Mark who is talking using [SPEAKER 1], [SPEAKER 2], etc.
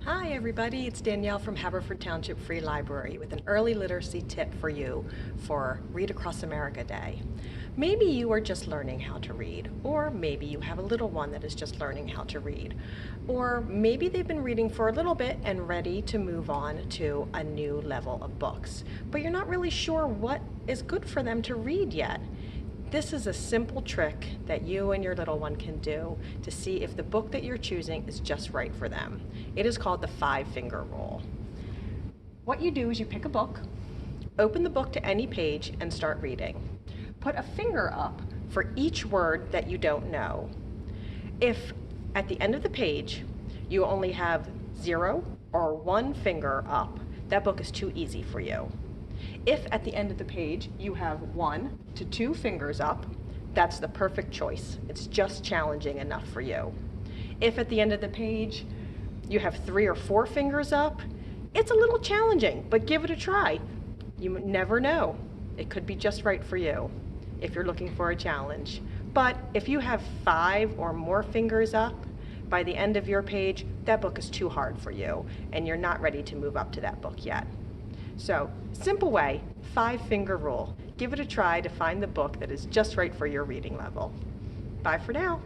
[SPEAKER 1] Hi everybody, it's Danielle from Haverford Township Free Library with an early literacy tip for you for Read Across America Day. Maybe you are just learning how to read, or maybe you have a little one that is just learning how to read, or maybe they've been reading for a little bit and ready to move on to a new level of books, but you're not really sure what is good for them to read yet. This is a simple trick that you and your little one can do to see if the book that you're choosing is just right for them. It is called the 5-finger rule. What you do is you pick a book, open the book to any page and start reading. Put a finger up for each word that you don't know. If at the end of the page you only have 0 or 1 finger up, that book is too easy for you. If at the end of the page you have 1 to 2 fingers up, that's the perfect choice. It's just challenging enough for you. If at the end of the page you have 3 or 4 fingers up, it's a little challenging, but give it a try. You never know. It could be just right for you if you're looking for a challenge. But if you have 5 or more fingers up, by the end of your page, that book is too hard for you, and you're not ready to move up to that book yet. So, simple way, 5-finger rule. Give it a try to find the book that is just right for your reading level. Bye for now.